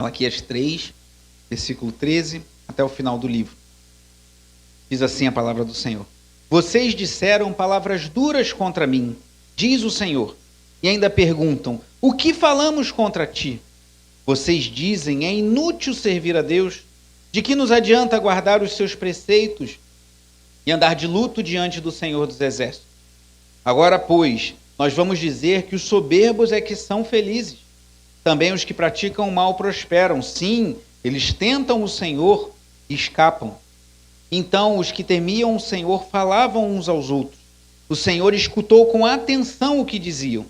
Malaquias 3, versículo 13, até o final do livro. Diz assim a palavra do Senhor. Vocês disseram palavras duras contra mim, diz o Senhor, e ainda perguntam, o que falamos contra ti? Vocês dizem, é inútil servir a Deus, de que nos adianta guardar os seus preceitos e andar de luto diante do Senhor dos Exércitos? Agora, pois, nós vamos dizer que os soberbos é que são felizes. Também os que praticam o mal prosperam. Sim, eles tentam o Senhor e escapam. Então os que temiam o Senhor falavam uns aos outros. O Senhor escutou com atenção o que diziam.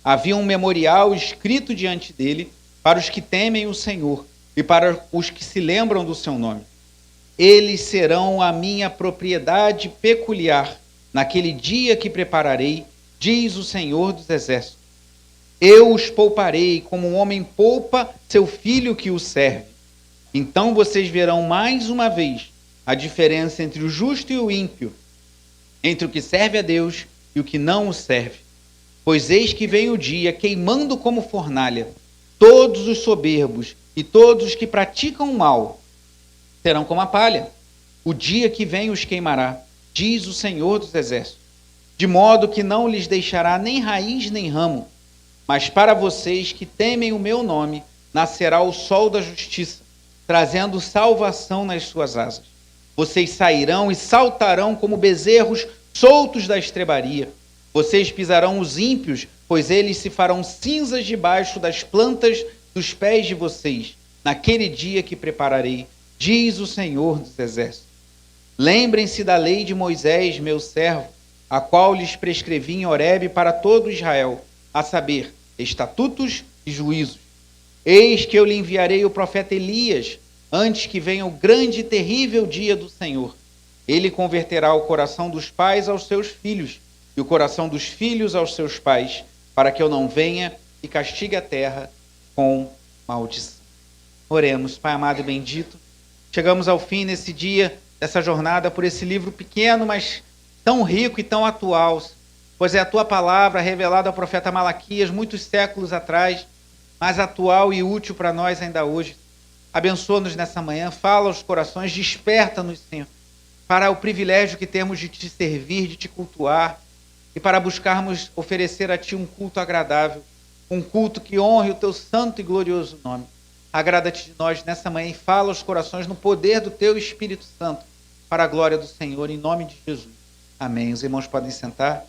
Havia um memorial escrito diante dele para os que temem o Senhor e para os que se lembram do seu nome. Eles serão a minha propriedade peculiar naquele dia que prepararei, diz o Senhor dos Exércitos. Eu os pouparei como um homem poupa seu filho que o serve. Então vocês verão mais uma vez a diferença entre o justo e o ímpio, entre o que serve a Deus e o que não o serve. Pois eis que vem o dia, queimando como fornalha, todos os soberbos e todos os que praticam o mal serão como a palha. O dia que vem os queimará, diz o Senhor dos Exércitos, de modo que não lhes deixará nem raiz nem ramo. Mas para vocês que temem o meu nome, nascerá o sol da justiça, trazendo salvação nas suas asas. Vocês sairão e saltarão como bezerros soltos da estrebaria. Vocês pisarão os ímpios, pois eles se farão cinzas debaixo das plantas dos pés de vocês, naquele dia que prepararei, diz o Senhor dos Exércitos. Lembrem-se da lei de Moisés, meu servo, a qual lhes prescrevi em Horebe para todo Israel, a saber, estatutos e juízos. Eis que eu lhe enviarei o profeta Elias, antes que venha o grande e terrível dia do Senhor. Ele converterá o coração dos pais aos seus filhos, e o coração dos filhos aos seus pais, para que eu não venha e castigue a terra com maldição. Oremos, Pai amado e bendito. Chegamos ao fim nesse dia, dessa jornada, por esse livro pequeno, mas tão rico e tão atual, pois é a tua palavra revelada ao profeta Malaquias muitos séculos atrás, mas atual e útil para nós ainda hoje. Abençoa-nos nessa manhã, fala aos corações, desperta-nos, Senhor, para o privilégio que temos de te servir, de te cultuar, e para buscarmos oferecer a ti um culto agradável, um culto que honre o teu santo e glorioso nome. Agrada-te de nós nessa manhã e fala aos corações no poder do teu Espírito Santo, para a glória do Senhor, em nome de Jesus. Amém. Os irmãos podem sentar.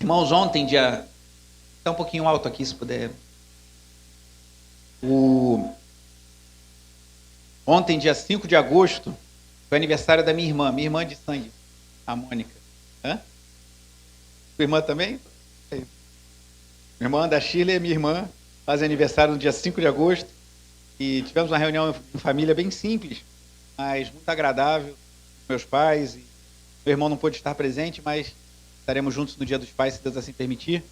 Irmãos, ontem, dia... Está um pouquinho alto aqui, se puder. Ontem, dia 5 de agosto, foi aniversário da minha irmã de sangue, a Mônica. Hã? Sua irmã também? Minha irmã da Shirley é minha irmã, faz aniversário no dia 5 de agosto, e tivemos uma reunião em família bem simples, mas muito agradável, com meus pais, e meu irmão não pôde estar presente, mas estaremos juntos no dia dos pais, se Deus assim permitir.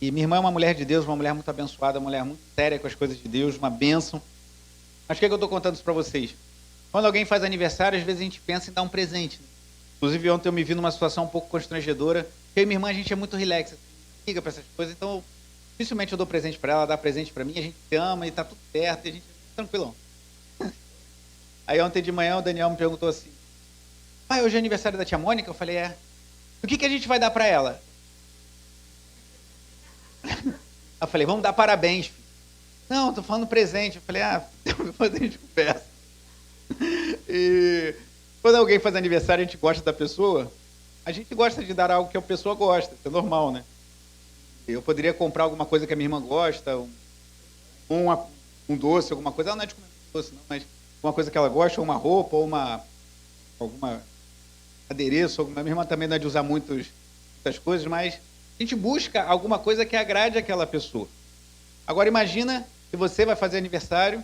E minha irmã é uma mulher de Deus, uma mulher muito abençoada, uma mulher muito séria com as coisas de Deus, uma bênção. Mas o que é que eu estou contando isso para vocês? Quando alguém faz aniversário, às vezes a gente pensa em dar um presente. Né? Inclusive, ontem eu me vi numa situação um pouco constrangedora, porque eu e minha irmã, a gente é muito relax, assim, liga para essas coisas, então dificilmente eu dou presente para ela, dá presente para mim, a gente se ama e está tudo certo, e a gente é tranquilão. Aí ontem de manhã o Daniel me perguntou assim, pai, hoje é aniversário da tia Mônica? Eu falei, é. O que a gente vai dar para ela? Eu falei, vamos dar parabéns, filho. Não, estou falando presente. Eu falei, depois a gente conversa. E quando alguém faz aniversário e a gente gosta da pessoa, a gente gosta de dar algo que a pessoa gosta, isso é normal, né? Eu poderia comprar alguma coisa que a minha irmã gosta, um doce, alguma coisa. Ela não é de comer doce, não, mas uma coisa que ela gosta, ou uma roupa, ou alguma adereço. Minha irmã também não é de usar muitas coisas, mas a gente busca alguma coisa que agrade aquela pessoa. Agora imagina se você vai fazer aniversário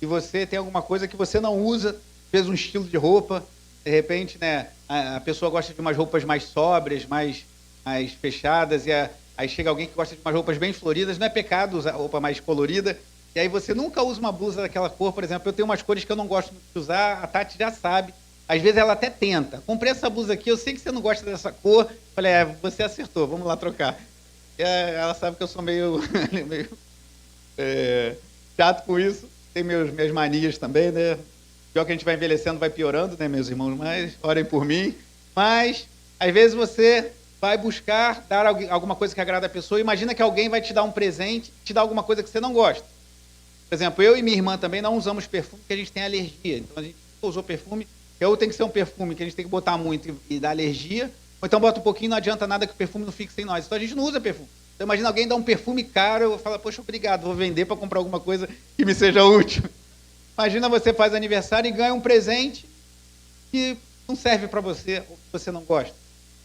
e você tem alguma coisa que você não usa, fez um estilo de roupa, de repente, né, a pessoa gosta de umas roupas mais sóbrias, mais fechadas, e aí chega alguém que gosta de umas roupas bem floridas, não é pecado usar roupa mais colorida, e aí você nunca usa uma blusa daquela cor, por exemplo, eu tenho umas cores que eu não gosto muito de usar, a Tati já sabe, Às vezes ela até tenta. Comprei essa blusa aqui, eu sei que você não gosta dessa cor. Falei, você acertou, vamos lá trocar. Ela sabe que eu sou meio chato com isso. Tem minhas manias também, né? Pior que a gente vai envelhecendo, vai piorando, né, meus irmãos? Mas orem por mim. Mas, às vezes você vai buscar dar alguma coisa que agrada a pessoa. Imagina que alguém vai te dar um presente, te dar alguma coisa que você não gosta. Por exemplo, eu e minha irmã também não usamos perfume porque a gente tem alergia. Então a gente nunca usou perfume. Ou tem que ser um perfume que a gente tem que botar muito e dar alergia. Ou então bota um pouquinho, não adianta nada que o perfume não fique sem nós. Então a gente não usa perfume. Então imagina alguém dar um perfume caro, eu falo, poxa, obrigado, vou vender para comprar alguma coisa que me seja útil. Imagina você faz aniversário e ganha um presente que não serve para você ou que você não gosta.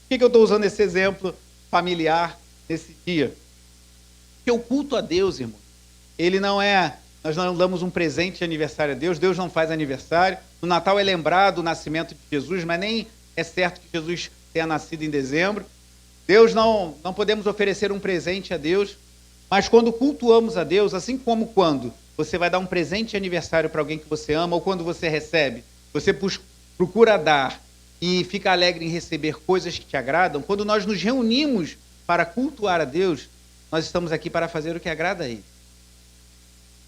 Por que eu estou usando esse exemplo familiar nesse dia? Porque o culto a Deus, irmão, ele não é... Nós não damos um presente de aniversário a Deus, Deus não faz aniversário. No Natal é lembrado o nascimento de Jesus, mas nem é certo que Jesus tenha nascido em dezembro. Deus não podemos oferecer um presente a Deus, mas quando cultuamos a Deus, assim como quando você vai dar um presente de aniversário para alguém que você ama, ou quando você recebe, você procura dar e fica alegre em receber coisas que te agradam, quando nós nos reunimos para cultuar a Deus, nós estamos aqui para fazer o que agrada a Ele.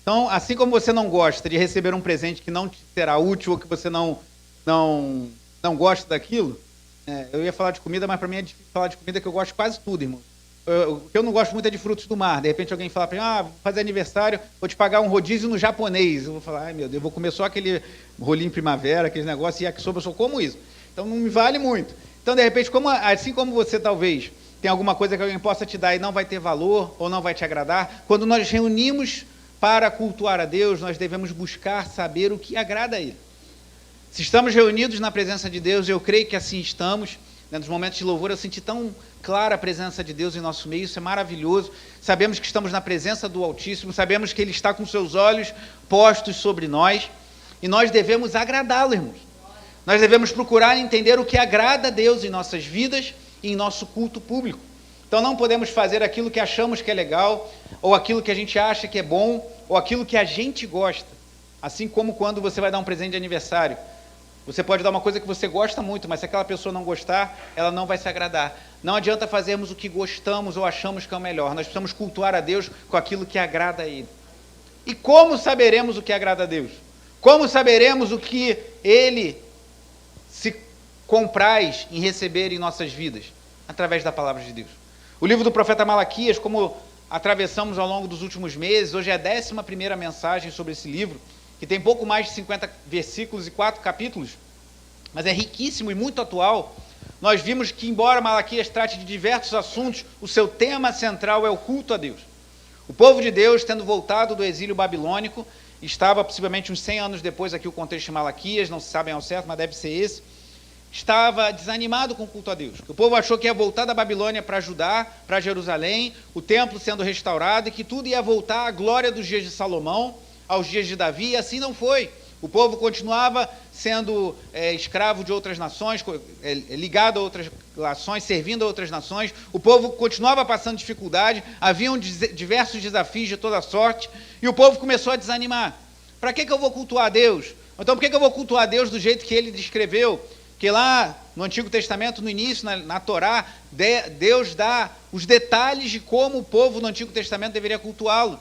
Então, assim como você não gosta de receber um presente que não te será útil ou que você não gosta daquilo, eu ia falar de comida, mas para mim é difícil falar de comida, que eu gosto de quase tudo, irmão. O que eu não gosto muito é de frutos do mar. De repente alguém fala para mim, vou fazer aniversário, vou te pagar um rodízio no japonês. Eu vou falar, ai meu Deus, eu vou comer só aquele rolinho primavera, aquele negócio, e yakisoba, eu só como isso. Então não me vale muito. Então, de repente, assim como você talvez tem alguma coisa que alguém possa te dar e não vai ter valor, ou não vai te agradar, quando nós reunimos para cultuar a Deus, nós devemos buscar saber o que agrada a Ele. Se estamos reunidos na presença de Deus, eu creio que assim estamos. Nos momentos de louvor eu senti tão clara a presença de Deus em nosso meio, isso é maravilhoso. Sabemos que estamos na presença do Altíssimo, sabemos que Ele está com seus olhos postos sobre nós, e nós devemos agradá-lo, irmãos. Nós devemos procurar entender o que agrada a Deus em nossas vidas e em nosso culto público. Então não podemos fazer aquilo que achamos que é legal, ou aquilo que a gente acha que é bom, ou aquilo que a gente gosta. Assim como quando você vai dar um presente de aniversário. Você pode dar uma coisa que você gosta muito, mas se aquela pessoa não gostar, ela não vai se agradar. Não adianta fazermos o que gostamos ou achamos que é o melhor. Nós precisamos cultuar a Deus com aquilo que agrada a Ele. E como saberemos o que agrada a Deus? Como saberemos o que Ele se compraz em receber em nossas vidas? Através da palavra de Deus. O livro do profeta Malaquias, como atravessamos ao longo dos últimos meses, hoje é a 11ª mensagem sobre esse livro, que tem pouco mais de 50 versículos e 4 capítulos, mas é riquíssimo e muito atual. Nós vimos que, embora Malaquias trate de diversos assuntos, o seu tema central é o culto a Deus. O povo de Deus, tendo voltado do exílio babilônico, estava possivelmente uns 100 anos depois, aqui o contexto de Malaquias, não se sabem ao certo, mas deve ser esse, estava desanimado com o culto a Deus. O povo achou que ia voltar da Babilônia para Judá, para Jerusalém, o templo sendo restaurado, e que tudo ia voltar à glória dos dias de Salomão, aos dias de Davi, e assim não foi. O povo continuava sendo escravo de outras nações, ligado a outras nações, servindo a outras nações. O povo continuava passando dificuldade, haviam diversos desafios de toda sorte, e o povo começou a desanimar. Para que eu vou cultuar a Deus? Então, por que eu vou cultuar a Deus do jeito que ele descreveu? Que lá no Antigo Testamento, no início, na Torá, Deus dá os detalhes de como o povo no Antigo Testamento deveria cultuá-lo.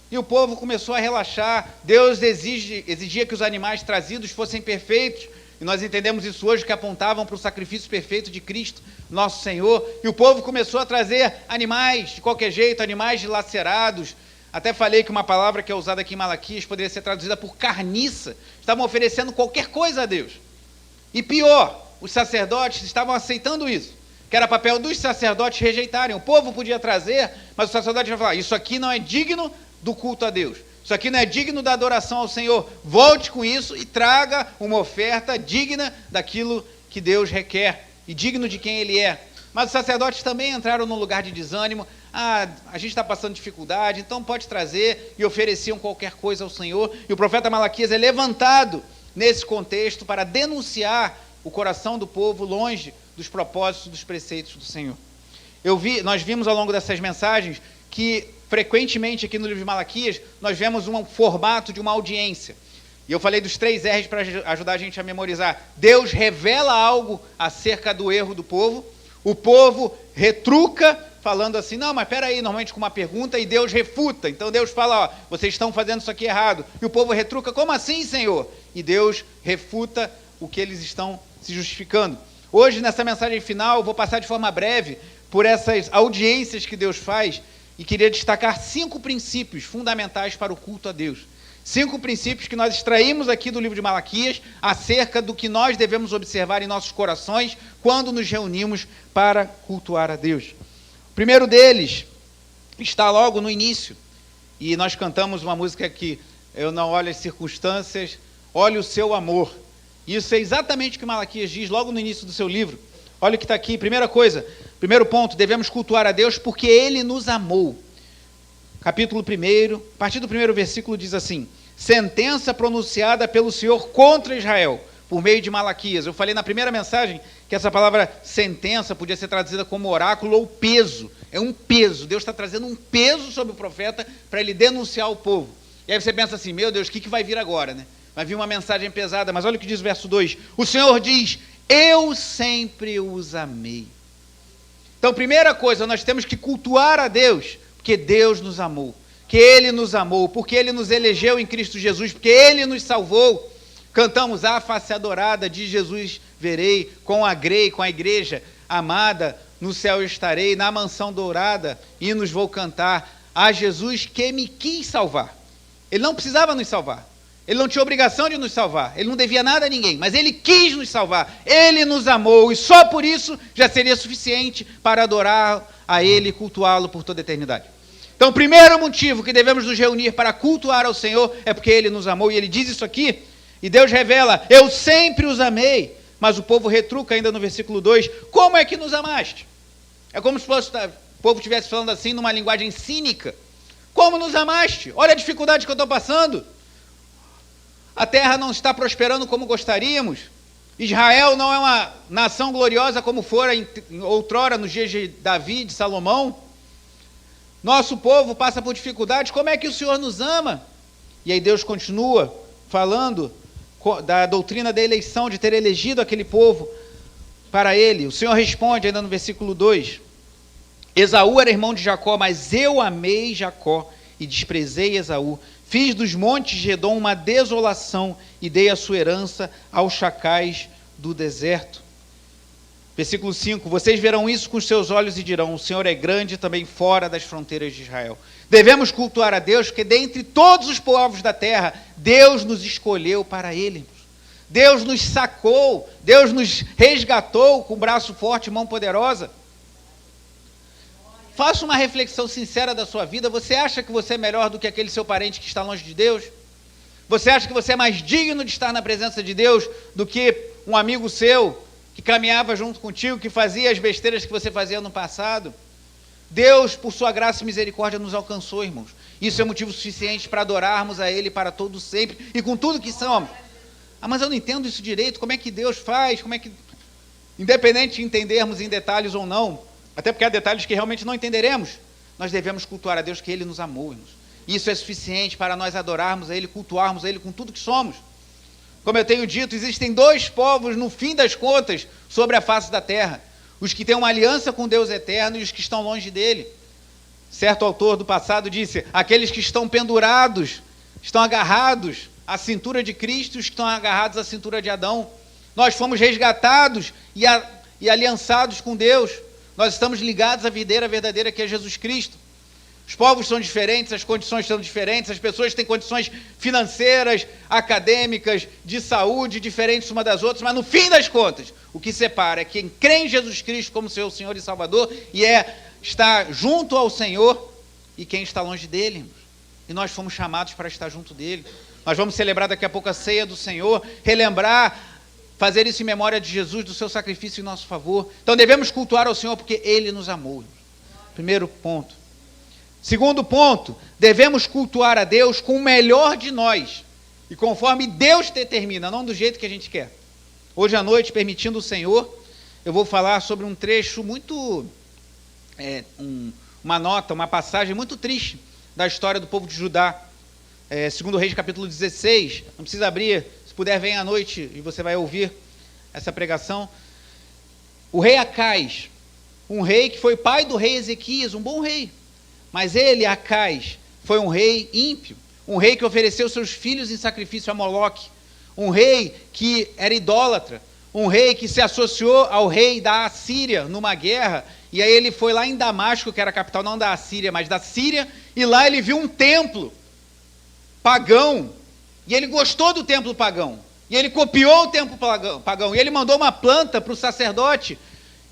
E o povo começou a relaxar. Deus exigia que os animais trazidos fossem perfeitos. E nós entendemos isso hoje, que apontavam para o sacrifício perfeito de Cristo, nosso Senhor. E o povo começou a trazer animais de qualquer jeito, animais dilacerados. Até falei que uma palavra que é usada aqui em Malaquias poderia ser traduzida por carniça. Estavam oferecendo qualquer coisa a Deus. E pior, os sacerdotes estavam aceitando isso, que era papel dos sacerdotes rejeitarem. O povo podia trazer, mas o sacerdote vai falar, isso aqui não é digno do culto a Deus. Isso aqui não é digno da adoração ao Senhor. Volte com isso e traga uma oferta digna daquilo que Deus requer e digno de quem Ele é. Mas os sacerdotes também entraram num lugar de desânimo. A gente está passando dificuldade, então pode trazer, e ofereciam qualquer coisa ao Senhor. E o profeta Malaquias é levantado nesse contexto para denunciar o coração do povo longe dos propósitos, dos preceitos do Senhor. Nós vimos ao longo dessas mensagens que frequentemente aqui no livro de Malaquias nós vemos um formato de uma audiência. E eu falei dos 3 R's para ajudar a gente a memorizar. Deus revela algo acerca do erro do povo. O povo retruca, falando assim, não, mas peraí, normalmente com uma pergunta, e Deus refuta. Então Deus fala, ó, vocês estão fazendo isso aqui errado. E o povo retruca, como assim, Senhor? E Deus refuta o que eles estão se justificando. Hoje, nessa mensagem final, eu vou passar de forma breve por essas audiências que Deus faz e queria destacar 5 princípios fundamentais para o culto a Deus. 5 princípios que nós extraímos aqui do livro de Malaquias acerca do que nós devemos observar em nossos corações quando nos reunimos para cultuar a Deus. O primeiro deles está logo no início, e nós cantamos uma música que eu não olho as circunstâncias, olho o seu amor. Isso é exatamente o que Malaquias diz logo no início do seu livro. Olha o que está aqui, primeira coisa, primeiro ponto, devemos cultuar a Deus porque Ele nos amou. Capítulo 1, a partir do 1º versículo diz assim, sentença pronunciada pelo Senhor contra Israel, por meio de Malaquias. Eu falei na primeira mensagem que essa palavra sentença podia ser traduzida como oráculo ou peso. É um peso, Deus está trazendo um peso sobre o profeta para ele denunciar o povo. E aí você pensa assim, meu Deus, o que vai vir agora, né? Vai vir uma mensagem pesada, mas olha o que diz o verso 2. O Senhor diz, eu sempre os amei. Então, primeira coisa, nós temos que cultuar a Deus, porque Deus nos amou, que Ele nos amou, porque Ele nos elegeu em Cristo Jesus, porque Ele nos salvou. Cantamos a face adorada, de Jesus verei, com a igreja amada, no céu estarei, na mansão dourada, hinos vou cantar, a Jesus que me quis salvar. Ele não precisava nos salvar, Ele não tinha obrigação de nos salvar, Ele não devia nada a ninguém, mas Ele quis nos salvar, Ele nos amou, e só por isso já seria suficiente para adorar a Ele e cultuá-lo por toda a eternidade. Então, o primeiro motivo que devemos nos reunir para cultuar ao Senhor é porque Ele nos amou, e Ele diz isso aqui, e Deus revela, eu sempre os amei, mas o povo retruca ainda no versículo 2, como é que nos amaste? É como se o povo estivesse falando assim numa linguagem cínica, como nos amaste? Olha a dificuldade que eu estou passando, a terra não está prosperando como gostaríamos, Israel não é uma nação gloriosa como fora outrora nos dias de Davi, de Salomão, nosso povo passa por dificuldades, como é que o Senhor nos ama? E aí Deus continua falando da doutrina da eleição, de ter elegido aquele povo para Ele. O Senhor responde ainda no versículo 2, Esaú era irmão de Jacó, mas eu amei Jacó e desprezei Esaú. Fiz dos montes de Edom uma desolação e dei a sua herança aos chacais do deserto. Versículo 5, vocês verão isso com os seus olhos e dirão, o Senhor é grande também fora das fronteiras de Israel. Devemos cultuar a Deus, porque dentre todos os povos da terra, Deus nos escolheu para Ele. Deus nos sacou, Deus nos resgatou com braço forte e mão poderosa. Faça uma reflexão sincera da sua vida. Você acha que você é melhor do que aquele seu parente que está longe de Deus? Você acha que você é mais digno de estar na presença de Deus do que um amigo seu que caminhava junto contigo, que fazia as besteiras que você fazia no passado? Deus, por sua graça e misericórdia, nos alcançou, irmãos. Isso é motivo suficiente para adorarmos a Ele para todo sempre e com tudo que somos. Ah, mas eu não entendo isso direito, como é que Deus faz, como é que... Independente de entendermos em detalhes ou não, até porque há detalhes que realmente não entenderemos, nós devemos cultuar a Deus que Ele nos amou, irmãos. Isso é suficiente para nós adorarmos a Ele, cultuarmos a Ele com tudo que somos. Como eu tenho dito, existem 2 povos, no fim das contas, sobre a face da terra. Os que têm uma aliança com Deus eterno e os que estão longe dele. Certo autor do passado disse, aqueles que estão pendurados, estão agarrados à cintura de Cristo, os que estão agarrados à cintura de Adão. Nós fomos resgatados e aliançados com Deus. Nós estamos ligados à videira verdadeira que é Jesus Cristo. Os povos são diferentes, as condições são diferentes, as pessoas têm condições financeiras, acadêmicas, de saúde, diferentes umas das outras, mas no fim das contas, o que separa é quem crê em Jesus Cristo como seu Senhor e Salvador e está junto ao Senhor e quem está longe dele. Irmãos. E nós fomos chamados para estar junto dele. Nós vamos celebrar daqui a pouco a ceia do Senhor, relembrar, fazer isso em memória de Jesus, do seu sacrifício em nosso favor. Então devemos cultuar ao Senhor porque Ele nos amou. Primeiro ponto. Segundo ponto, devemos cultuar a Deus com o melhor de nós, e conforme Deus determina, não do jeito que a gente quer. Hoje à noite, permitindo o Senhor, eu vou falar sobre um trecho muito, uma passagem muito triste da história do povo de Judá. 2 Reis capítulo 16, não precisa abrir, se puder vem à noite e você vai ouvir essa pregação. O rei Acais, um rei que foi pai do rei Ezequias, um bom rei, mas ele, Acais, foi um rei ímpio, um rei que ofereceu seus filhos em sacrifício a Moloque, um rei que era idólatra, um rei que se associou ao rei da Assíria numa guerra, e aí ele foi lá em Damasco, que era a capital não da Assíria, mas da Síria, e lá ele viu um templo pagão, e ele gostou do templo pagão, e ele copiou o templo pagão, e ele mandou uma planta para o sacerdote,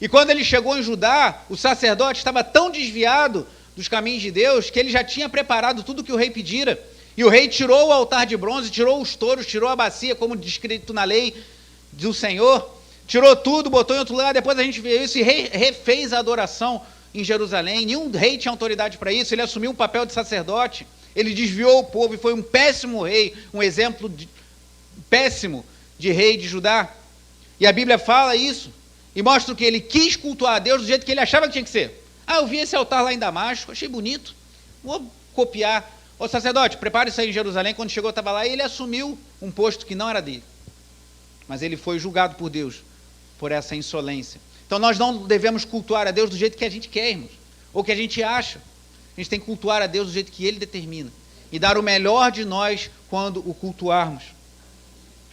e quando ele chegou em Judá, o sacerdote estava tão desviado dos caminhos de Deus, que ele já tinha preparado tudo que o rei pedira, e o rei tirou o altar de bronze, tirou os touros, tirou a bacia, como descrito na lei do Senhor, tirou tudo, botou em outro lugar, depois a gente vê isso, e refez a adoração em Jerusalém. Nenhum rei tinha autoridade para isso, ele assumiu um papel de sacerdote, ele desviou o povo, e foi um péssimo rei, um exemplo péssimo de rei de Judá, e a Bíblia fala isso, e mostra que ele quis cultuar a Deus do jeito que ele achava que tinha que ser. Eu vi esse altar lá em Damasco, achei bonito, vou copiar. Ô sacerdote, prepare isso aí em Jerusalém. Quando chegou, estava lá, e ele assumiu um posto que não era dele, mas ele foi julgado por Deus, por essa insolência. Então nós não devemos cultuar a Deus do jeito que a gente quer, irmãos, ou que a gente acha. A gente tem que cultuar a Deus do jeito que Ele determina, e dar o melhor de nós quando o cultuarmos.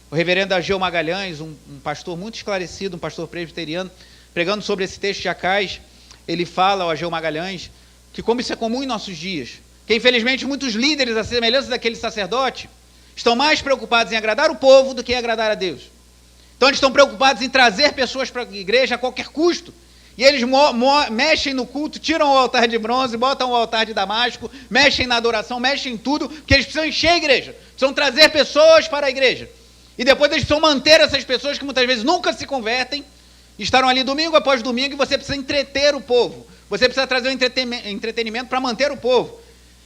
O reverendo Ageu Magalhães, um pastor muito esclarecido, um pastor presbiteriano, pregando sobre esse texto de Acais, ele fala, ao Ageu Magalhães, que como isso é comum em nossos dias, que infelizmente muitos líderes, à semelhança daquele sacerdote, estão mais preocupados em agradar o povo do que em agradar a Deus. Então eles estão preocupados em trazer pessoas para a igreja a qualquer custo, e eles mexem no culto, tiram o altar de bronze, botam o altar de Damasco, mexem na adoração, mexem em tudo, porque eles precisam encher a igreja, precisam trazer pessoas para a igreja. E depois eles precisam manter essas pessoas que muitas vezes nunca se convertem, estarão ali domingo após domingo, e você precisa entreter o povo. Você precisa trazer um entretenimento para manter o povo.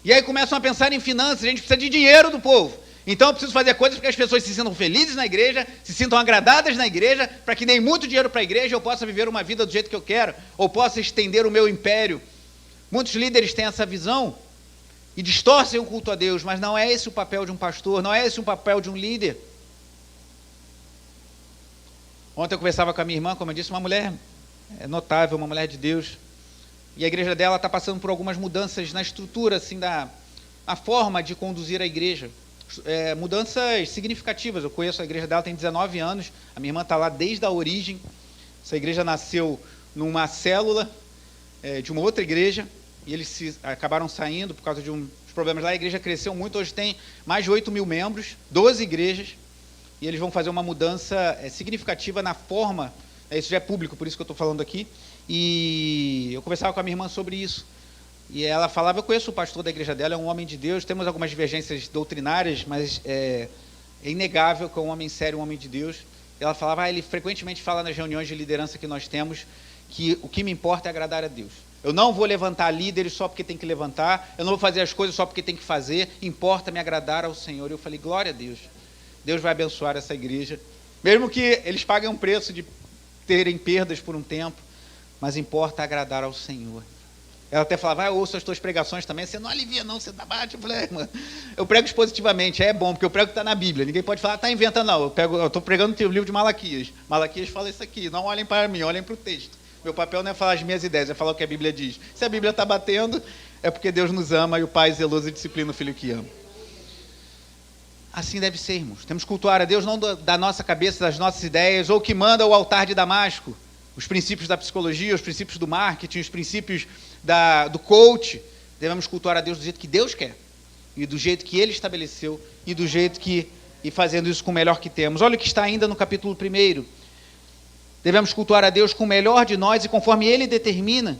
E aí começam a pensar em finanças, a gente precisa de dinheiro do povo. Então eu preciso fazer coisas para que as pessoas se sintam felizes na igreja, se sintam agradadas na igreja, para que deem muito dinheiro para a igreja e eu possa viver uma vida do jeito que eu quero, ou possa estender o meu império. Muitos líderes têm essa visão e distorcem o culto a Deus, mas não é esse o papel de um pastor, não é esse o papel de um líder. Ontem eu conversava com a minha irmã, como eu disse, uma mulher notável, uma mulher de Deus, e a igreja dela está passando por algumas mudanças na estrutura, assim, na forma de conduzir a igreja, mudanças significativas. Eu conheço a igreja dela, tem 19 anos, a minha irmã está lá desde a origem. Essa igreja nasceu numa célula de uma outra igreja, e eles acabaram saindo por causa de uns problemas lá. A igreja cresceu muito, hoje tem mais de 8.000 membros, 12 igrejas, e eles vão fazer uma mudança significativa na forma, isso já é público, por isso que eu estou falando aqui, e eu conversava com a minha irmã sobre isso, e ela falava, eu conheço o pastor da igreja dela, é um homem de Deus, temos algumas divergências doutrinárias, mas é inegável que é um homem sério, um homem de Deus. Ela falava, ele frequentemente fala nas reuniões de liderança que nós temos, que o que me importa é agradar a Deus. Eu não vou levantar líderes só porque tem que levantar, eu não vou fazer as coisas só porque tem que fazer, importa me agradar ao Senhor. Eu falei, glória a Deus. Deus vai abençoar essa igreja, mesmo que eles paguem um preço de terem perdas por um tempo, mas importa agradar ao Senhor. Ela até falava, eu ouço as tuas pregações também, você não alivia não, você dá bate. Eu falei, mano, eu prego expositivamente, é bom, porque eu prego que está na Bíblia, ninguém pode falar, está inventando não, eu estou pregando o livro de Malaquias, Malaquias fala isso aqui, não olhem para mim, olhem para o texto, meu papel não é falar as minhas ideias, é falar o que a Bíblia diz. Se a Bíblia está batendo, é porque Deus nos ama e o Pai zeloso e disciplina o Filho que ama. Assim deve ser, irmãos. Temos que cultuar a Deus não da nossa cabeça, das nossas ideias, ou que manda o altar de Damasco, os princípios da psicologia, os princípios do marketing, os princípios do coach. Devemos cultuar a Deus do jeito que Deus quer, e do jeito que Ele estabeleceu, e do jeito e fazendo isso com o melhor que temos. Olha o que está ainda no capítulo 1. Devemos cultuar a Deus com o melhor de nós, e conforme Ele determina.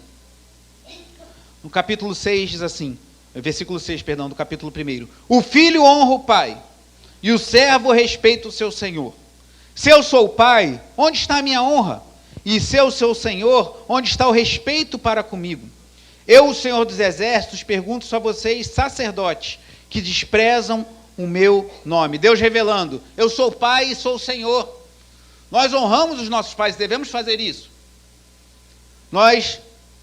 No capítulo 6 diz assim, versículo 6, perdão, do capítulo 1. O filho honra o pai, e o servo respeita o seu senhor. Se eu sou o pai, onde está a minha honra? E se eu sou o senhor, onde está o respeito para comigo? Eu, o Senhor dos Exércitos, pergunto a vocês, sacerdotes, que desprezam o meu nome. Deus revelando, eu sou o pai e sou o Senhor. Nós honramos os nossos pais, devemos fazer isso. Nós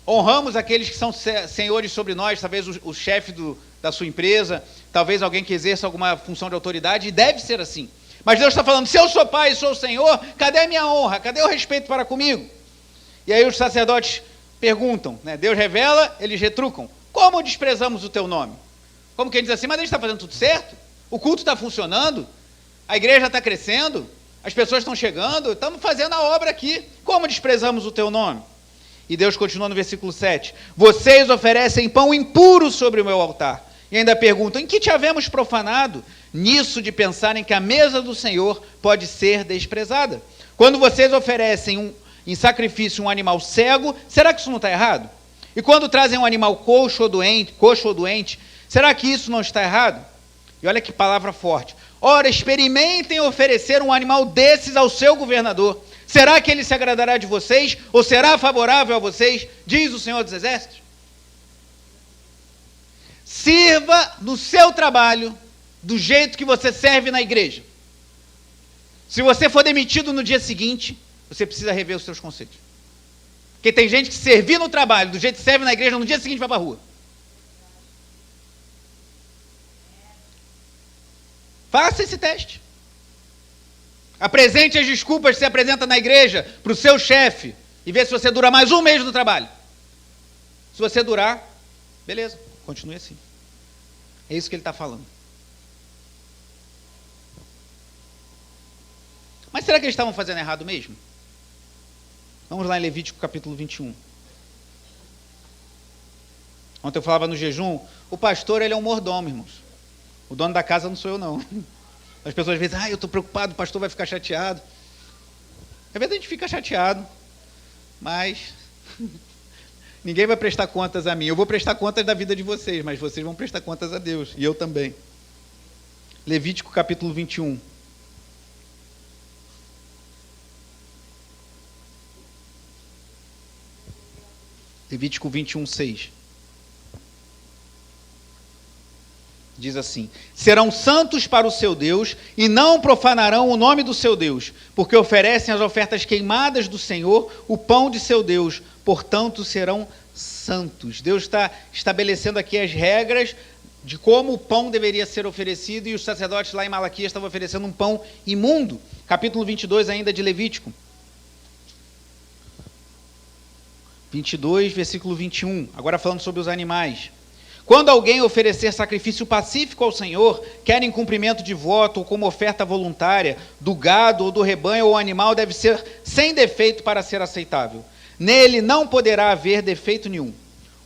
honramos aqueles que são senhores sobre nós, talvez o chefe da sua empresa, talvez alguém que exerça alguma função de autoridade, e deve ser assim. Mas Deus está falando, se eu sou pai e sou o Senhor, cadê a minha honra? Cadê o respeito para comigo? E aí os sacerdotes perguntam, né? Deus revela, eles retrucam. Como desprezamos o teu nome? Como quem diz assim, mas a gente está fazendo tudo certo? O culto está funcionando? A igreja está crescendo? As pessoas estão chegando? Estamos fazendo a obra aqui. Como desprezamos o teu nome? E Deus continua no versículo 7. Vocês oferecem pão impuro sobre o meu altar. E ainda perguntam, em que te havemos profanado? Nisso de pensarem que a mesa do Senhor pode ser desprezada. Quando vocês oferecem em sacrifício um animal cego, será que isso não está errado? E quando trazem um animal coxo ou doente, será que isso não está errado? E olha que palavra forte. Ora, experimentem oferecer um animal desses ao seu governador. Será que ele se agradará de vocês? Ou será favorável a vocês? Diz o Senhor dos Exércitos. Sirva no seu trabalho do jeito que você serve na igreja. Se você for demitido no dia seguinte, você precisa rever os seus conceitos. Porque tem gente que servir no trabalho do jeito que serve na igreja, no dia seguinte vai para a rua. Faça esse teste. Apresente as desculpas que você apresenta na igreja para o seu chefe e vê se você dura mais um mês no trabalho. Se você durar, beleza, continue assim. É isso que ele está falando. Mas será que eles estavam fazendo errado mesmo? Vamos lá em Levítico capítulo 21. Ontem eu falava no jejum, o pastor ele é um mordomo, irmãos. O dono da casa não sou eu, não. As pessoas às vezes, eu estou preocupado, o pastor vai ficar chateado. Às vezes a gente fica chateado, mas ninguém vai prestar contas a mim. Eu vou prestar contas da vida de vocês, mas vocês vão prestar contas a Deus, e eu também. Levítico capítulo 21. Levítico 21, 6. Diz assim, serão santos para o seu Deus e não profanarão o nome do seu Deus, porque oferecem as ofertas queimadas do Senhor, o pão de seu Deus, portanto serão santos. Deus está estabelecendo aqui as regras de como o pão deveria ser oferecido, e os sacerdotes lá em Malaquias estavam oferecendo um pão imundo. Capítulo 22 ainda de Levítico. 22, versículo 21, agora falando sobre os animais. Quando alguém oferecer sacrifício pacífico ao Senhor, quer em cumprimento de voto ou como oferta voluntária, do gado ou do rebanho ou animal, deve ser sem defeito para ser aceitável. Nele não poderá haver defeito nenhum.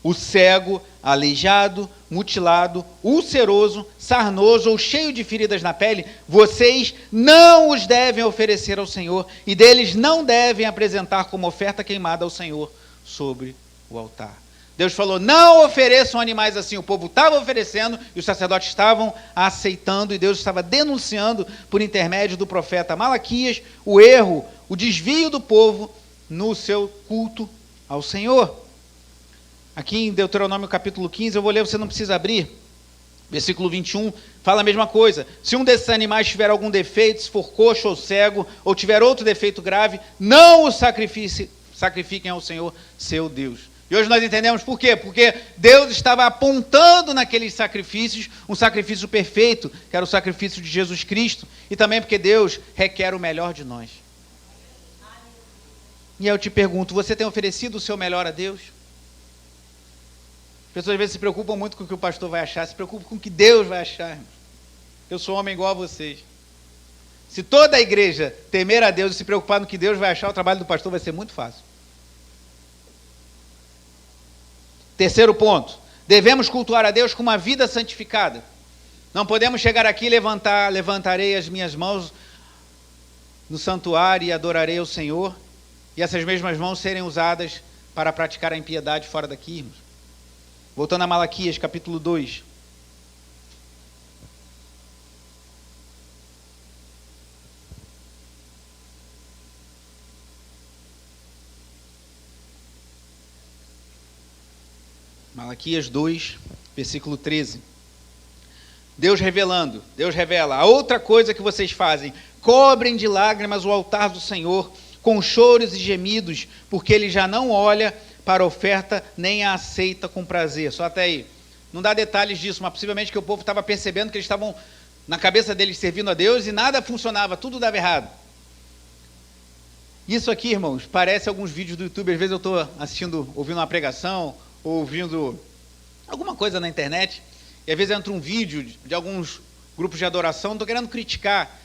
O cego, aleijado, mutilado, ulceroso, sarnoso ou cheio de feridas na pele, vocês não os devem oferecer ao Senhor, e deles não devem apresentar como oferta queimada ao Senhor sobre o altar. Deus falou, não ofereçam animais assim. O povo estava oferecendo e os sacerdotes estavam aceitando, e Deus estava denunciando por intermédio do profeta Malaquias o erro, o desvio do povo no seu culto ao Senhor. Aqui em Deuteronômio capítulo 15, eu vou ler, você não precisa abrir, versículo 21, fala a mesma coisa. Se um desses animais tiver algum defeito, se for coxo ou cego, ou tiver outro defeito grave, não o sacrifiquem ao Senhor, seu Deus. E hoje nós entendemos por quê? Porque Deus estava apontando naqueles sacrifícios um sacrifício perfeito, que era o sacrifício de Jesus Cristo, e também porque Deus requer o melhor de nós. E aí eu te pergunto, você tem oferecido o seu melhor a Deus? As pessoas às vezes se preocupam muito com o que o pastor vai achar, se preocupam com o que Deus vai achar. Eu sou homem igual a vocês. Se toda a igreja temer a Deus e se preocupar no que Deus vai achar, o trabalho do pastor vai ser muito fácil. Terceiro ponto, devemos cultuar a Deus com uma vida santificada. Não podemos chegar aqui e levantarei as minhas mãos no santuário e adorarei ao Senhor, e essas mesmas mãos serem usadas para praticar a impiedade fora daqui, irmãos. Voltando a Malaquias, capítulo 2. Malaquias 2, versículo 13. Deus revela, a outra coisa que vocês fazem, cobrem de lágrimas o altar do Senhor, com choros e gemidos, porque Ele já não olha para a oferta, nem a aceita com prazer. Só até aí. Não dá detalhes disso, mas possivelmente que o povo estava percebendo que eles estavam, na cabeça deles, servindo a Deus e nada funcionava, tudo dava errado. Isso aqui, irmãos, parece alguns vídeos do YouTube. Às vezes eu estou assistindo, ouvindo uma pregação, ou ouvindo alguma coisa na internet, e às vezes entra um vídeo de alguns grupos de adoração. Não estou querendo criticar.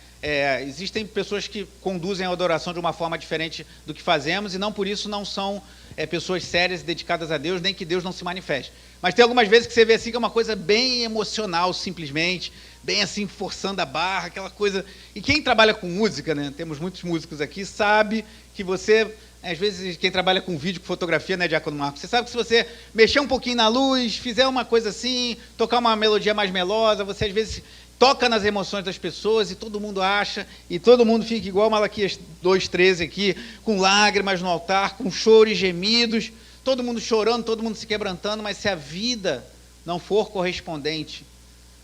Existem pessoas que conduzem a adoração de uma forma diferente do que fazemos, e não por isso não são pessoas sérias e dedicadas a Deus, nem que Deus não se manifeste. Mas tem algumas vezes que você vê assim que é uma coisa bem emocional, simplesmente, bem assim, forçando a barra, aquela coisa. E quem trabalha com música, né, temos muitos músicos aqui, sabe que você, às vezes, quem trabalha com vídeo, com fotografia, né, Diácono Marcos, você sabe que se você mexer um pouquinho na luz, fizer uma coisa assim, tocar uma melodia mais melosa, você às vezes toca nas emoções das pessoas e todo mundo acha, e todo mundo fica igual Malaquias 2,13 aqui, com lágrimas no altar, com choro e gemidos, todo mundo chorando, todo mundo se quebrantando, mas se a vida não for correspondente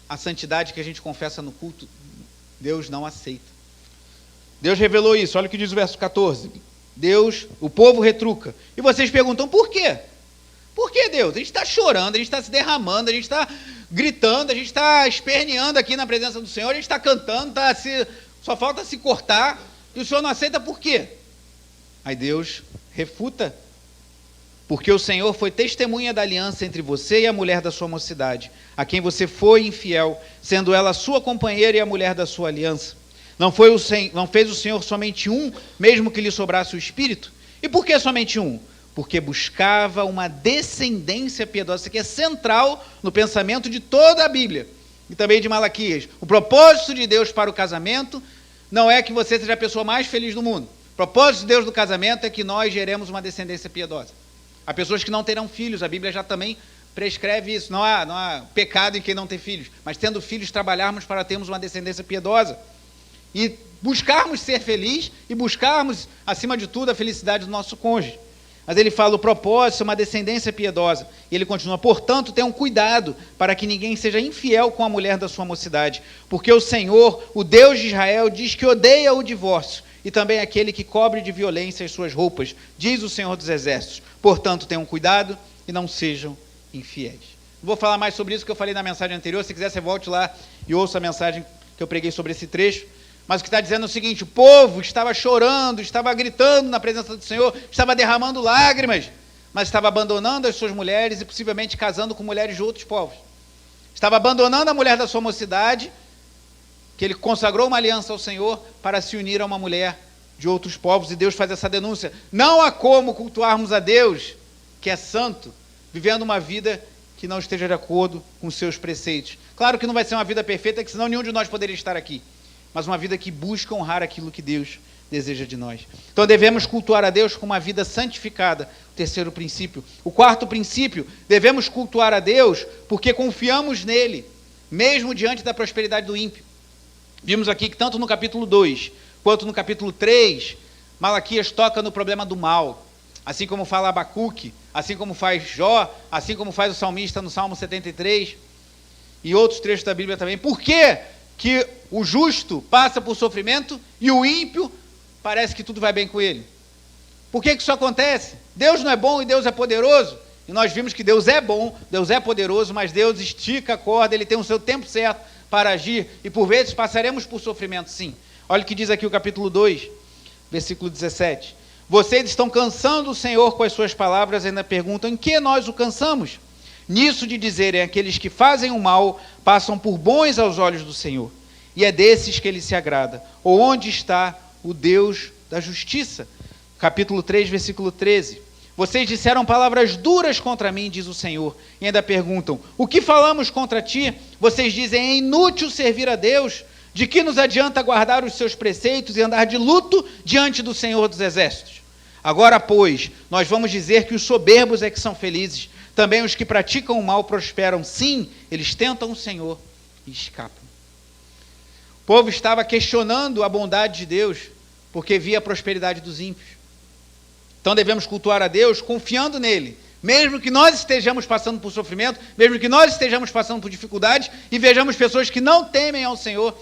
à santidade que a gente confessa no culto, Deus não aceita. Deus revelou isso, olha o que diz o verso 14. Deus, o povo retruca. E vocês perguntam, por quê? Por que, Deus? A gente está chorando, a gente está se derramando, a gente está gritando, a gente está esperneando aqui na presença do Senhor, a gente está cantando, só falta se cortar, e o Senhor não aceita por quê? Aí Deus refuta. Porque o Senhor foi testemunha da aliança entre você e a mulher da sua mocidade, a quem você foi infiel, sendo ela a sua companheira e a mulher da sua aliança. Não fez o Senhor somente um, mesmo que lhe sobrasse o espírito? E por que somente um? Porque buscava uma descendência piedosa. Isso aqui é central no pensamento de toda a Bíblia, e também de Malaquias. O propósito de Deus para o casamento não é que você seja a pessoa mais feliz do mundo. O propósito de Deus do casamento é que nós geremos uma descendência piedosa. Há pessoas que não terão filhos, a Bíblia já também prescreve isso. Não há pecado em quem não tem filhos, mas tendo filhos, trabalharmos para termos uma descendência piedosa. E buscarmos ser felizes e buscarmos, acima de tudo, a felicidade do nosso cônjuge. Mas ele fala, o propósito é uma descendência piedosa. E ele continua, portanto, tenham cuidado para que ninguém seja infiel com a mulher da sua mocidade. Porque o Senhor, o Deus de Israel, diz que odeia o divórcio, e também aquele que cobre de violência as suas roupas, diz o Senhor dos Exércitos. Portanto, tenham cuidado e não sejam infiéis. Não vou falar mais sobre isso que eu falei na mensagem anterior. Se quiser, você volte lá e ouça a mensagem que eu preguei sobre esse trecho. Mas o que está dizendo é o seguinte, o povo estava chorando, estava gritando na presença do Senhor, estava derramando lágrimas, mas estava abandonando as suas mulheres e possivelmente casando com mulheres de outros povos. Estava abandonando a mulher da sua mocidade, que ele consagrou uma aliança ao Senhor para se unir a uma mulher de outros povos, e Deus faz essa denúncia. Não há como cultuarmos a Deus, que é santo, vivendo uma vida que não esteja de acordo com os seus preceitos. Claro que não vai ser uma vida perfeita, que senão nenhum de nós poderia estar aqui, mas uma vida que busca honrar aquilo que Deus deseja de nós. Então devemos cultuar a Deus com uma vida santificada, o terceiro princípio. O quarto princípio, devemos cultuar a Deus porque confiamos nele, mesmo diante da prosperidade do ímpio. Vimos aqui que tanto no capítulo 2, quanto no capítulo 3, Malaquias toca no problema do mal, assim como fala Abacuque, assim como faz Jó, assim como faz o salmista no Salmo 73, e outros trechos da Bíblia também. Por quê que o justo passa por sofrimento e o ímpio parece que tudo vai bem com ele? Por que isso acontece? Deus não é bom e Deus é poderoso? E nós vimos que Deus é bom, Deus é poderoso, mas Deus estica a corda, Ele tem o seu tempo certo para agir, e por vezes passaremos por sofrimento, sim. Olha o que diz aqui o capítulo 2, versículo 17. Vocês estão cansando o Senhor com as suas palavras e ainda perguntam, em que nós o cansamos? Nisso de dizerem, aqueles que fazem o mal passam por bons aos olhos do Senhor, e é desses que Ele se agrada. Ou onde está o Deus da justiça? Capítulo 3, versículo 13. Vocês disseram palavras duras contra mim, diz o Senhor, e ainda perguntam, o que falamos contra ti? Vocês dizem, é inútil servir a Deus, de que nos adianta guardar os seus preceitos e andar de luto diante do Senhor dos Exércitos? Agora, pois, nós vamos dizer que os soberbos é que são felizes, também os que praticam o mal prosperam. Sim, eles tentam o Senhor e escapam. O povo estava questionando a bondade de Deus, porque via a prosperidade dos ímpios. Então devemos cultuar a Deus confiando nele, mesmo que nós estejamos passando por sofrimento, mesmo que nós estejamos passando por dificuldades, e vejamos pessoas que não temem ao Senhor,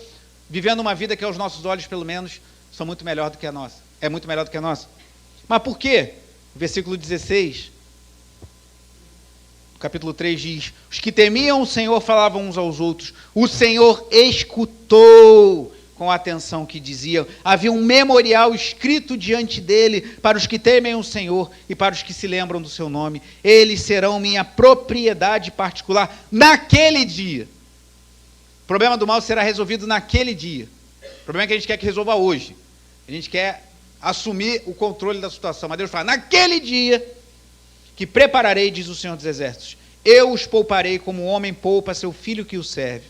vivendo uma vida que aos nossos olhos, pelo menos, são muito melhor do que a nossa. É muito melhor do que a nossa. Mas por quê? Versículo 16 capítulo 3 diz: os que temiam o Senhor falavam uns aos outros. O Senhor escutou com a atenção que diziam. Havia um memorial escrito diante dele para os que temem o Senhor e para os que se lembram do seu nome. Eles serão minha propriedade particular naquele dia. O problema do mal será resolvido naquele dia. O problema é que a gente quer que resolva hoje. A gente quer assumir o controle da situação. Mas Deus fala: naquele dia que prepararei, diz o Senhor dos Exércitos, eu os pouparei como um homem poupa seu filho que o serve.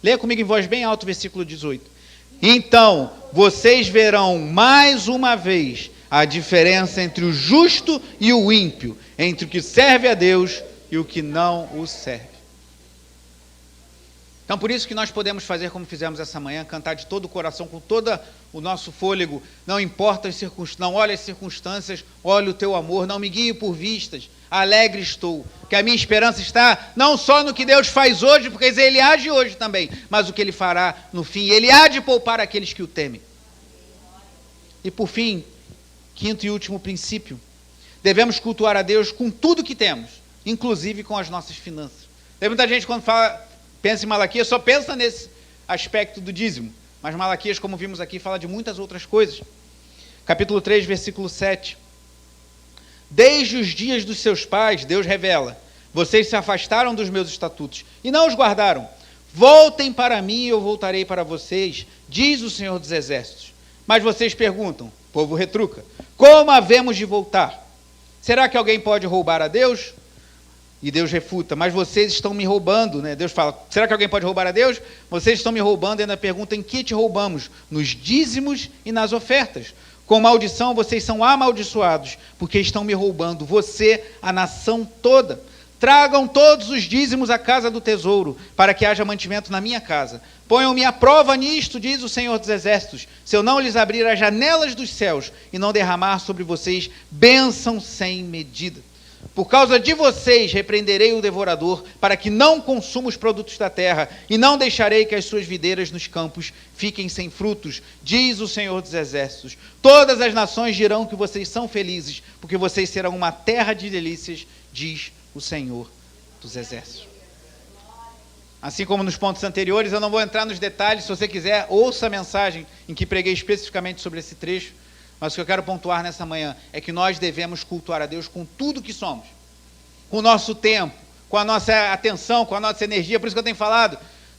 Leia comigo em voz bem alta o versículo 18. Então, vocês verão mais uma vez a diferença entre o justo e o ímpio, entre o que serve a Deus e o que não o serve. Então, por isso que nós podemos fazer como fizemos essa manhã, cantar de todo o coração, com todo o nosso fôlego, não importa as circunstâncias, não olha as circunstâncias, olha o teu amor, não me guie por vistas, alegre estou, que a minha esperança está não só no que Deus faz hoje, porque Ele age hoje também, mas o que Ele fará no fim. Ele há de poupar aqueles que o temem. E por fim, quinto e último princípio, devemos cultuar a Deus com tudo que temos, inclusive com as nossas finanças. Tem muita gente quando pensa em Malaquias, só pensa nesse aspecto do dízimo, mas Malaquias, como vimos aqui, fala de muitas outras coisas. Capítulo 3, versículo 7. Desde os dias dos seus pais, Deus revela, vocês se afastaram dos meus estatutos e não os guardaram. Voltem para mim e eu voltarei para vocês, diz o Senhor dos Exércitos. Mas vocês perguntam, o povo retruca, como havemos de voltar? Será que alguém pode roubar a Deus? E Deus refuta, mas vocês estão me roubando, né? Deus fala, será que alguém pode roubar a Deus? Vocês estão me roubando e ainda perguntam, em que te roubamos? Nos dízimos e nas ofertas. Com maldição vocês são amaldiçoados, porque estão me roubando, você, a nação toda. Tragam todos os dízimos à casa do tesouro, para que haja mantimento na minha casa. Ponham-me à prova nisto, diz o Senhor dos Exércitos, se eu não lhes abrir as janelas dos céus e não derramar sobre vocês bênção sem medida. Por causa de vocês repreenderei o devorador, para que não consuma os produtos da terra, e não deixarei que as suas videiras nos campos fiquem sem frutos, diz o Senhor dos Exércitos. Todas as nações dirão que vocês são felizes, porque vocês serão uma terra de delícias, diz o Senhor dos Exércitos. Assim como nos pontos anteriores, eu não vou entrar nos detalhes. Se você quiser, ouça a mensagem em que preguei especificamente sobre esse trecho. Mas o que eu quero pontuar nessa manhã é que nós devemos cultuar a Deus com tudo que somos. Com o nosso tempo, com a nossa atenção, com a nossa energia. Por isso que eu tenho falado,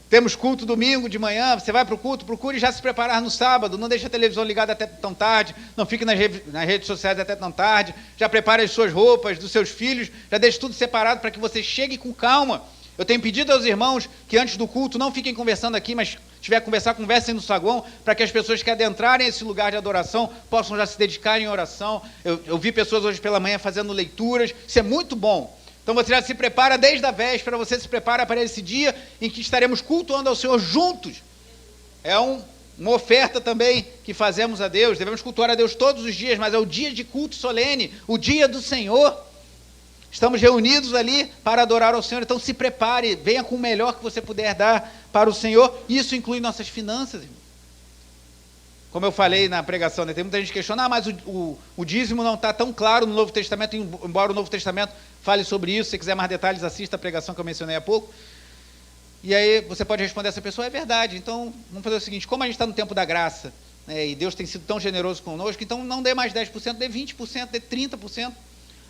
temos culto domingo de manhã, você vai para o culto, procure já se preparar no sábado, não deixe a televisão ligada até tão tarde, não fique nas redes sociais até tão tarde, já prepare as suas roupas, dos seus filhos, já deixe tudo separado para que você chegue com calma. Eu tenho pedido aos irmãos que antes do culto não fiquem conversando aqui, mas se tiver a conversar, conversem no saguão, para que as pessoas que adentrarem esse lugar de adoração possam já se dedicar em oração. Eu vi pessoas hoje pela manhã fazendo leituras, isso é muito bom. Então você já se prepara desde a véspera, você se prepara para esse dia em que estaremos cultuando ao Senhor juntos. É uma oferta também que fazemos a Deus, devemos cultuar a Deus todos os dias, mas é o dia de culto solene, o dia do Senhor. Estamos reunidos ali para adorar ao Senhor, então se prepare, venha com o melhor que você puder dar para o Senhor. Isso inclui nossas finanças, irmão. Como eu falei na pregação, né? Tem muita gente que questiona, mas o dízimo não está tão claro no Novo Testamento, embora o Novo Testamento fale sobre isso. Se você quiser mais detalhes, assista a pregação que eu mencionei há pouco. E aí você pode responder a essa pessoa, é verdade. Então vamos fazer o seguinte, como a gente está no tempo da graça, né, e Deus tem sido tão generoso conosco, então não dê mais 10%, dê 20%, dê 30%.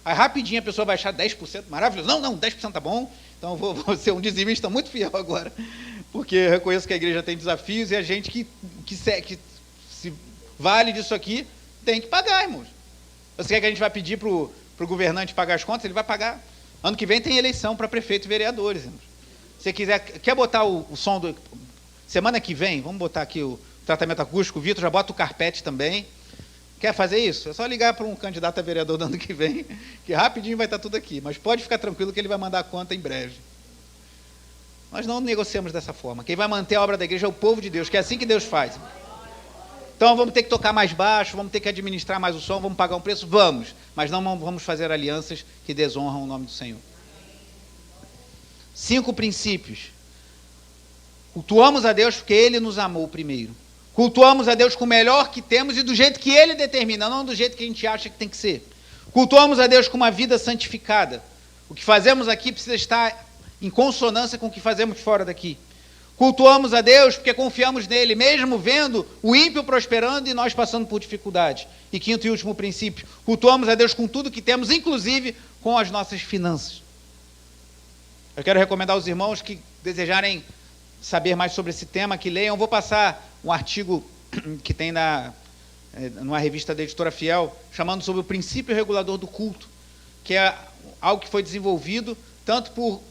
Aí rapidinho a pessoa vai achar 10%, maravilhoso. Não, 10% tá bom. Então vou ser um dizimista muito fiel agora, porque eu reconheço que a igreja tem desafios e a gente que se vale disso aqui tem que pagar, irmãos. Você quer que a gente vai pedir para o governante pagar as contas? Ele vai pagar. Ano que vem tem eleição para prefeito e vereadores, irmãos. Se quer botar o som do... Semana que vem, vamos botar aqui o tratamento acústico, o Vitor já bota o carpete também. Quer fazer isso? É só ligar para um candidato a vereador do ano que vem, que rapidinho vai estar tudo aqui. Mas pode ficar tranquilo que ele vai mandar a conta em breve. Nós não negociamos dessa forma. Quem vai manter a obra da igreja é o povo de Deus, que é assim que Deus faz. Então vamos ter que tocar mais baixo, vamos ter que administrar mais o som, vamos pagar um preço? Vamos. Mas não vamos fazer alianças que desonram o nome do Senhor. 5 princípios. Cultuamos a Deus porque Ele nos amou primeiro. Cultuamos a Deus com o melhor que temos e do jeito que Ele determina, não do jeito que a gente acha que tem que ser. Cultuamos a Deus com uma vida santificada. O que fazemos aqui precisa estar em consonância com o que fazemos fora daqui. Cultuamos a Deus porque confiamos nele, mesmo vendo o ímpio prosperando e nós passando por dificuldades. E quinto e último princípio, cultuamos a Deus com tudo que temos, inclusive com as nossas finanças. Eu quero recomendar aos irmãos que desejarem saber mais sobre esse tema, que leiam. Eu vou passar um artigo que tem numa revista da Editora Fiel, chamando sobre o princípio regulador do culto, que é algo que foi desenvolvido tanto por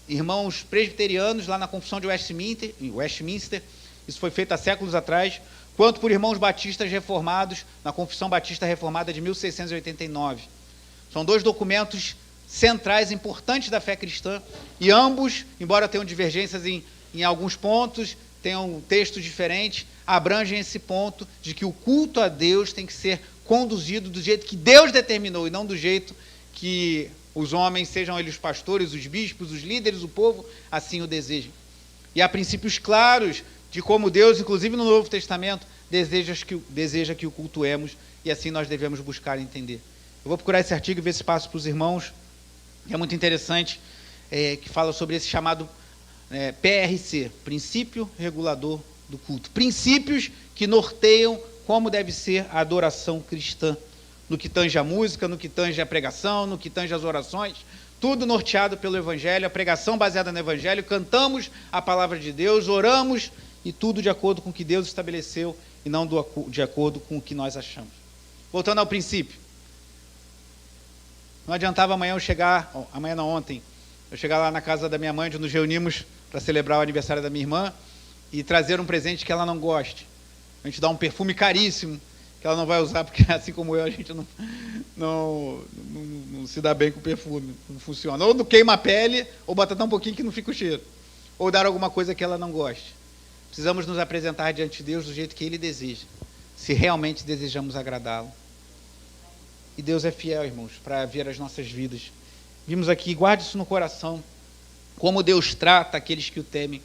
irmãos presbiterianos lá na Confissão de Westminster, isso foi feito há séculos atrás, quanto por irmãos batistas reformados na Confissão Batista Reformada de 1689. São dois documentos centrais, importantes da fé cristã, e ambos, embora tenham divergências em alguns pontos, tenham textos diferentes, abrangem esse ponto de que o culto a Deus tem que ser conduzido do jeito que Deus determinou, e não do jeito que os homens, sejam eles os pastores, os bispos, os líderes, o povo, assim o desejem. E há princípios claros de como Deus, inclusive no Novo Testamento, deseja que o cultuemos, e assim nós devemos buscar entender. Eu vou procurar esse artigo e ver se passo para os irmãos, que é muito interessante, que fala sobre esse chamado PRC, Princípio Regulador do Culto. Princípios que norteiam como deve ser a adoração cristã, no que tange a música, no que tange a pregação, no que tange as orações, tudo norteado pelo Evangelho, a pregação baseada no Evangelho, cantamos a palavra de Deus, oramos, e tudo de acordo com o que Deus estabeleceu, e não de acordo com o que nós achamos. Voltando ao princípio, não adiantava ontem, eu chegar lá na casa da minha mãe, onde nos reunimos para celebrar o aniversário da minha irmã, e trazer um presente que ela não goste. A gente dá um perfume caríssimo, que ela não vai usar, porque assim como eu, a gente não se dá bem com perfume, não funciona. Ou não queima a pele, ou bota tão um pouquinho que não fica o cheiro. Ou dar alguma coisa que ela não goste. Precisamos nos apresentar diante de Deus do jeito que Ele deseja, se realmente desejamos agradá-lo. E Deus é fiel, irmãos, para ver as nossas vidas. Vimos aqui, guarde isso no coração, como Deus trata aqueles que o temem.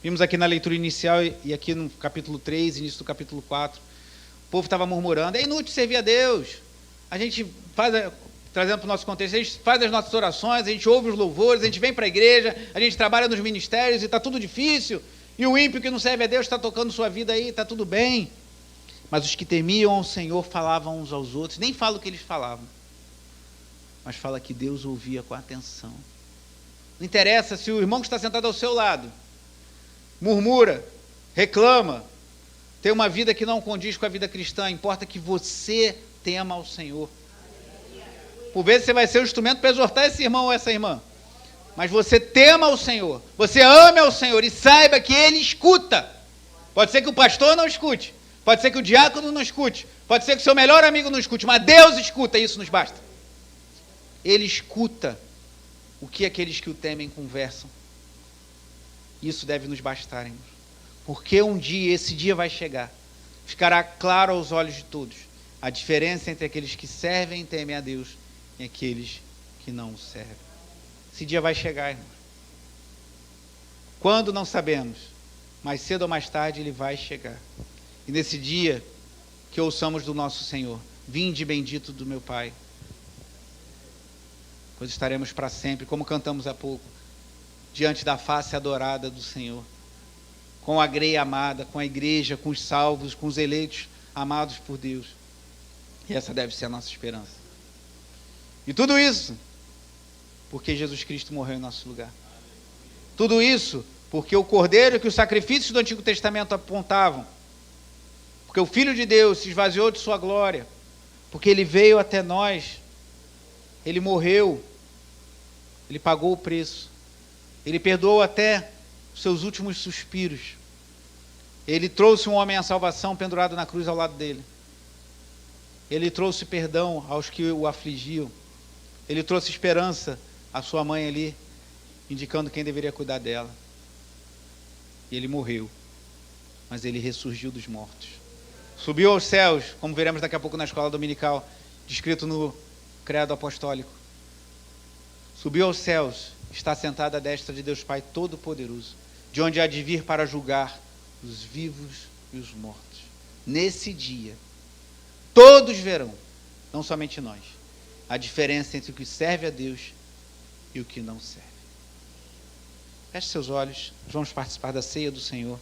Vimos aqui na leitura inicial e aqui no capítulo 3, início do capítulo 4, o povo estava murmurando, é inútil servir a Deus. A gente faz, trazendo para o nosso contexto, a gente faz as nossas orações, a gente ouve os louvores, a gente vem para a igreja, a gente trabalha nos ministérios e está tudo difícil. E o ímpio que não serve a Deus está tocando sua vida aí, está tudo bem. Mas os que temiam ao Senhor falavam uns aos outros, nem fala o que eles falavam, mas fala que Deus ouvia com atenção. Não interessa se o irmão que está sentado ao seu lado murmura, reclama, tem uma vida que não condiz com a vida cristã, importa que você tema ao Senhor. Por vezes você vai ser o instrumento para exortar esse irmão ou essa irmã, mas você tema ao Senhor, você ame ao Senhor e saiba que Ele escuta. Pode ser que o pastor não escute, pode ser que o diácono não escute, pode ser que o seu melhor amigo não escute, mas Deus escuta, e isso nos basta. Ele escuta o que aqueles que o temem conversam. Isso deve nos bastar, irmãos. Porque um dia, esse dia vai chegar, ficará claro aos olhos de todos a diferença entre aqueles que servem e temem a Deus e aqueles que não o servem. Esse dia vai chegar, irmãos. Quando não sabemos, mais cedo ou mais tarde ele vai chegar. E nesse dia, que ouçamos do nosso Senhor, vinde bendito do meu Pai, pois estaremos para sempre, como cantamos há pouco, diante da face adorada do Senhor, com a grei amada, com a igreja, com os salvos, com os eleitos amados por Deus. E essa deve ser a nossa esperança. E tudo isso porque Jesus Cristo morreu em nosso lugar. Tudo isso porque o Cordeiro que os sacrifícios do Antigo Testamento apontavam, porque o Filho de Deus se esvaziou de sua glória, porque Ele veio até nós, Ele morreu, Ele pagou o preço, Ele perdoou até os seus últimos suspiros, Ele trouxe um homem à salvação pendurado na cruz ao lado dele, Ele trouxe perdão aos que o afligiam, Ele trouxe esperança à sua mãe ali, indicando quem deveria cuidar dela. E Ele morreu, mas Ele ressurgiu dos mortos. Subiu aos céus, como veremos daqui a pouco na escola dominical, descrito no credo apostólico. Subiu aos céus, está sentado à destra de Deus Pai Todo-Poderoso, de onde há de vir para julgar os vivos e os mortos. Nesse dia, todos verão, não somente nós, a diferença entre o que serve a Deus e o que não serve. Feche seus olhos, vamos participar da ceia do Senhor.